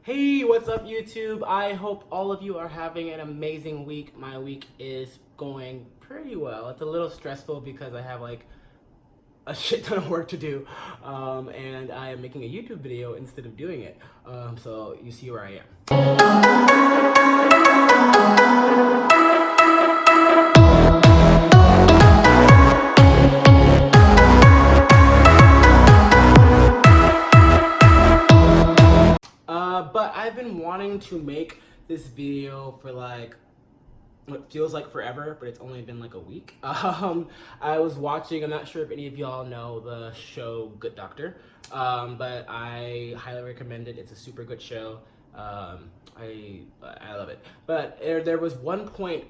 Hey, what's up, YouTube? I hope all of you are having an amazing week. My week is going pretty well. It's a little stressful because I have like a shit ton of work to do, and I am making a YouTube video instead of doing it. So you see where I am. But I've been wanting to make this video for like what feels like forever, but it's only been like a week. I was watching, I'm not sure if any of y'all know the show Good Doctor, but I highly recommend it. It's a super good show. I love it. But there was one point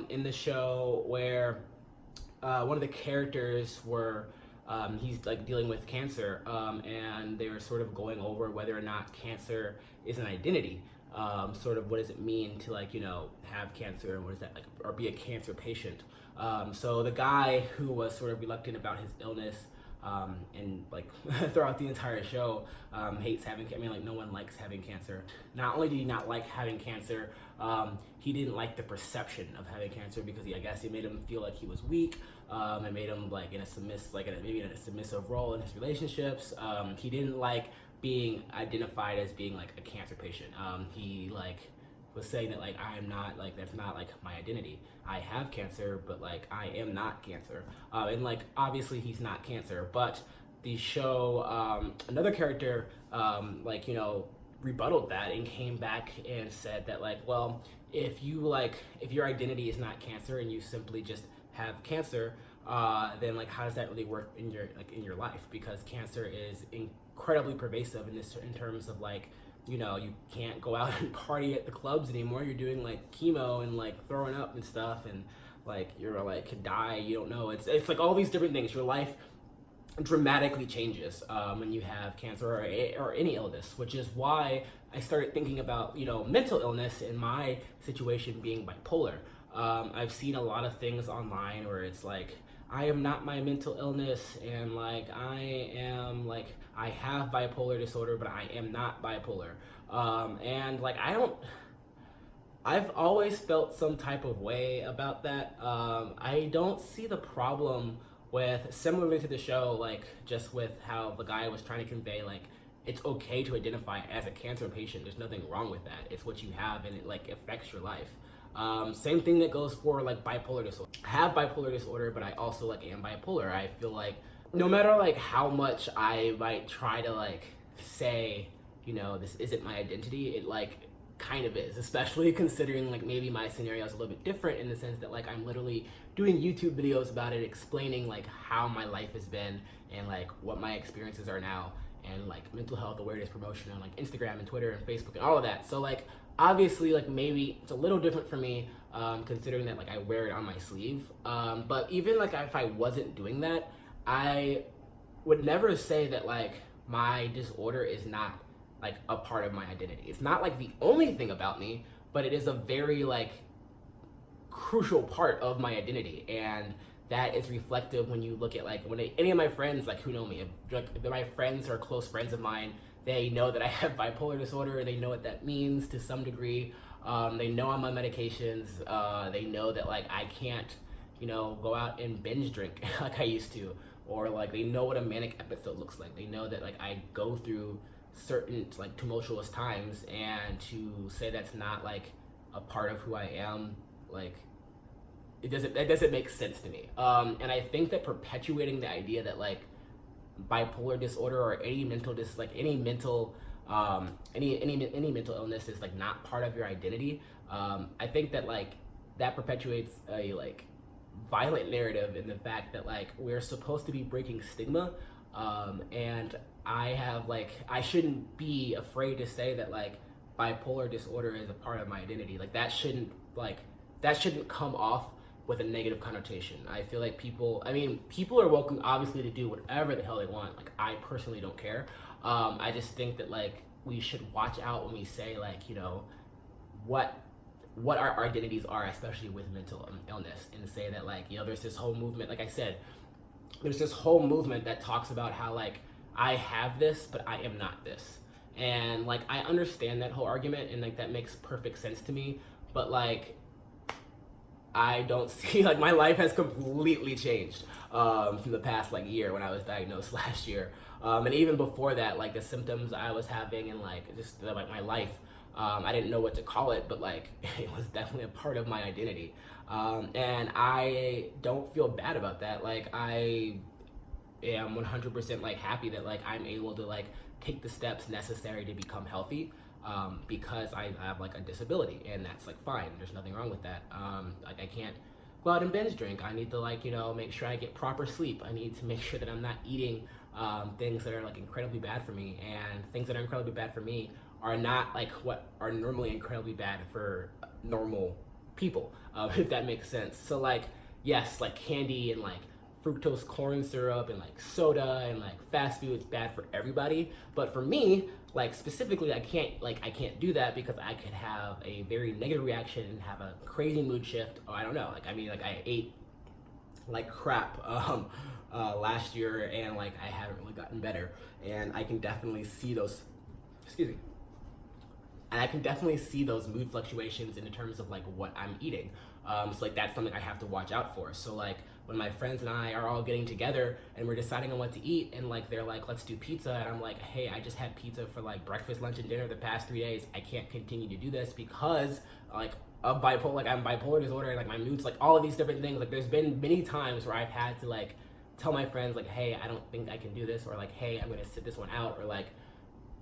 in the show where one of the characters were he's like dealing with cancer, and they were sort of going over whether or not cancer is an identity. Sort of what does it mean to like, you know, have cancer, and what is that like, or be a cancer patient. So the guy who was sort of reluctant about his illness, and like throughout the entire show, hates having, I mean, like no one likes having cancer. Not only did he not like having cancer, he didn't like the perception of having cancer because I guess it made him feel like he was weak. It made him like maybe in a submissive role in his relationships. He didn't like being identified as being like a cancer patient. He like was saying that like I am not, like that's not like my identity. I have cancer, but like I am not cancer. And like obviously he's not cancer, but the show, another character like, you know, rebutted that and came back and said that like, well, if your identity is not cancer and you simply just have cancer, then like how does that really work in your life? Because cancer is incredibly pervasive in terms of like, you know, you can't go out and party at the clubs anymore. You're doing like chemo and like throwing up and stuff, and like you're like could die. You don't know. It's like all these different things. Your life dramatically changes when you have cancer or any illness, which is why I started thinking about, you know, mental illness in my situation being bipolar. I've seen a lot of things online where it's like, I am not my mental illness, and like I have bipolar disorder, but I am not bipolar. And like I've always felt some type of way about that. I don't see the problem with, similarly to the show, like just with how the guy was trying to convey like it's okay to identify as a cancer patient. There's nothing wrong with that. It's what you have, and it like affects your life. Same thing that goes for like bipolar disorder. I have bipolar disorder, but I also like am bipolar. I feel like no matter like how much I might try to like say, you know, this isn't my identity, it like kind of is, especially considering like maybe my scenario is a little bit different in the sense that like I'm literally doing YouTube videos about it, explaining like how my life has been and like what my experiences are now, and like mental health awareness promotion on like Instagram and Twitter and Facebook and all of that. So like obviously like maybe it's a little different for me, considering that like I wear it on my sleeve. But even like if I wasn't doing that, I would never say that like my disorder is not like a part of my identity. It's not like the only thing about me, but it is a very like crucial part of my identity. And that is reflective when you look at like when any of my friends like who know me, if my friends are close friends of mine, they know that I have bipolar disorder. They know what that means to some degree. They know I'm on medications. They know that like I can't, you know, go out and binge drink like I used to, or like they know what a manic episode looks like. They know that like I go through certain like tumultuous times, and to say that's not like a part of who I am, like that doesn't make sense to me. And I think that perpetuating the idea that like bipolar disorder or any mental any mental illness is like not part of your identity, I think that like that perpetuates a like violent narrative in the fact that like we're supposed to be breaking stigma, and I shouldn't be afraid to say that like bipolar disorder is a part of my identity. Like that shouldn't come off with a negative connotation. I feel like people are welcome obviously to do whatever the hell they want. Like I personally don't care. I just think that like we should watch out when we say like, you know, what our identities are, especially with mental illness, and say that like, you know, there's this whole movement, like I said, there's this whole movement that talks about how like I have this, but I am not this. And like I understand that whole argument, and like that makes perfect sense to me, but like I don't see, like my life has completely changed from the past like year when I was diagnosed last year, and even before that, like the symptoms I was having and like just like my life, I didn't know what to call it, but like it was definitely a part of my identity, and I don't feel bad about that. Like I am 100% like happy that like I'm able to like take the steps necessary to become healthy, because I have like a disability, and that's like fine. There's nothing wrong with that. Like I can't go out and binge drink. I need to like make sure I get proper sleep. I need to make sure that I'm not eating things that are like incredibly bad for me, and things that are incredibly bad for me are not like what are normally incredibly bad for normal people, if that makes sense. So like yes, like candy and like fructose corn syrup and like soda and like fast food, it's bad for everybody, but for me like specifically I can't do that because I could have a very negative reaction and have a crazy mood shift, or I don't know, like I mean like I ate like crap last year, and like I haven't really gotten better, and I can definitely see those, excuse me, and I can definitely see those mood fluctuations in terms of like what I'm eating. So like that's something I have to watch out for. So like when my friends and I are all getting together and we're deciding on what to eat, and like they're like, let's do pizza, and I'm like, hey, I just had pizza for like breakfast, lunch, and dinner the past 3 days. I can't continue to do this because like of bipolar, like I'm bipolar disorder, and like my moods, like all of these different things. Like there's been many times where I've had to like tell my friends like, hey, I don't think I can do this, or like, hey, I'm gonna sit this one out, or like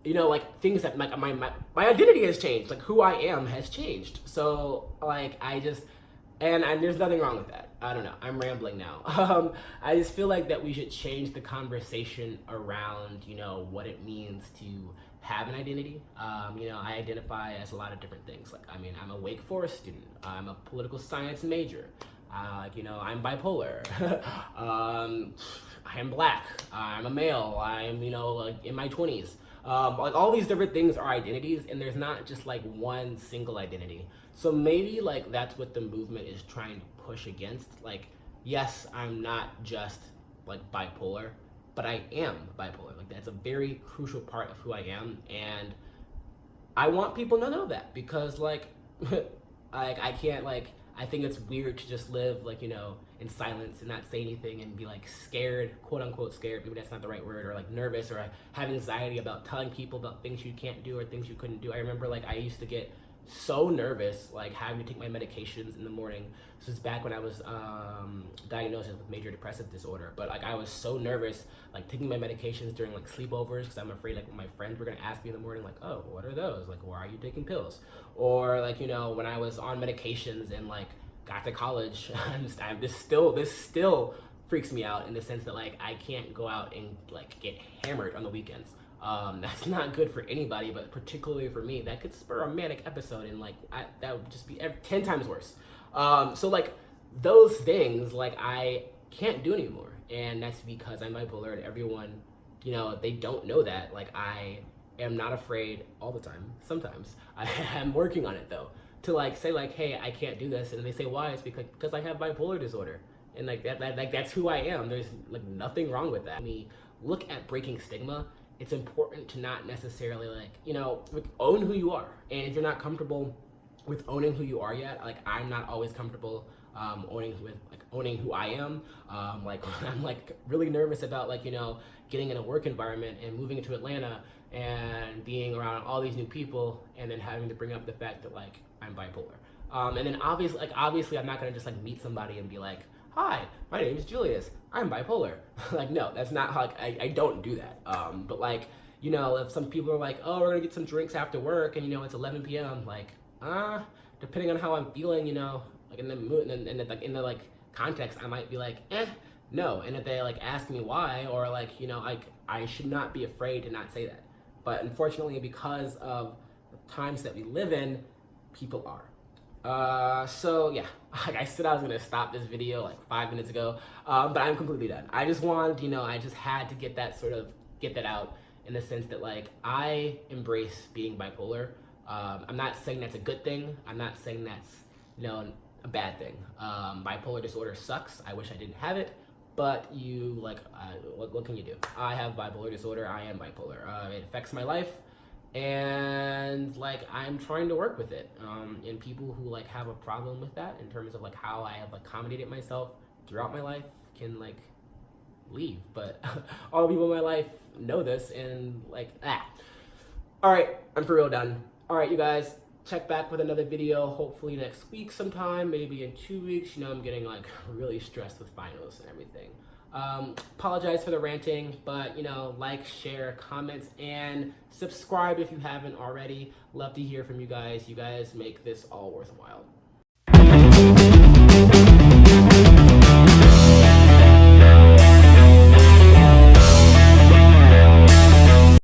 like things that like my identity has changed, like who I am has changed. So like I just, and there's nothing wrong with that. I don't know, I'm rambling now. I just feel like that we should change the conversation around what it means to have an identity. I identify as a lot of different things. Like I mean, I'm a Wake Forest student, I'm a political science major, I'm bipolar. I am black, I'm a male, I'm like in my 20s. Like all these different things are identities, and there's not just like one single identity. So maybe like that's what the movement is trying to push against. Like, yes, I'm not just like bipolar, but I am bipolar. Like that's a very crucial part of who I am, and I want people to know that, because like I can't, like I think it's weird to just live like in silence and not say anything and be like scared, quote unquote scared, maybe that's not the right word, or like nervous, or have anxiety about telling people about things you can't do or things you couldn't do. I remember like I used to get so nervous like having to take my medications in the morning. This was back when I was diagnosed with major depressive disorder, but like I was so nervous like taking my medications during like sleepovers, because I'm afraid like my friends were gonna ask me in the morning like, oh, what are those, like why are you taking pills, or like when I was on medications and like got to college. This still freaks me out in the sense that like I can't go out and like get hammered on the weekends. That's not good for anybody, but particularly for me, that could spur a manic episode, and like that would just be 10 times worse. So like those things like I can't do anymore, and that's because I'm bipolar, and everyone, they don't know that. Like I am not afraid all the time. Sometimes I'm working on it though, to like say like, hey, I can't do this, and they say why? It's because I have bipolar disorder, and like that's who I am. There's like nothing wrong with that. We look at breaking stigma. It's important to not necessarily like own who you are, and if you're not comfortable with owning who you are yet, like I'm not always comfortable owning who I am. Like I'm like really nervous about like getting in a work environment and moving to Atlanta and being around all these new people, and then having to bring up the fact that like I'm bipolar. And then obviously I'm not gonna just like meet somebody and be like, hi, my name is Julius, I'm bipolar. Like no, that's not how, like I don't do that. But like if some people are like, oh, we're gonna get some drinks after work, and it's 11 p.m. like depending on how I'm feeling, like in the mood and in the like context, I might be like no. And if they like ask me why, or like I should not be afraid to not say that. But unfortunately, because of the times that we live in, people are. So yeah, like I said, I was gonna stop this video like 5 minutes ago, but I'm completely done. I just wanted, I just had to get that out, in the sense that like I embrace being bipolar. I'm not saying that's a good thing. I'm not saying that's a bad thing. Bipolar disorder sucks. I wish I didn't have it, but what can you do? I have bipolar disorder. I am bipolar. It affects my life, and like I'm trying to work with it. And people who like have a problem with that in terms of like how I have accommodated myself throughout my life can like leave. But all the people in my life know this, and like all right, I'm for real done. All right, you guys, check back with another video hopefully next week sometime, maybe in 2 weeks. I'm getting like really stressed with finals and everything. Apologize for the ranting, but like, share, comments, and subscribe if you haven't already. Love to hear from you guys. You guys make this all worthwhile.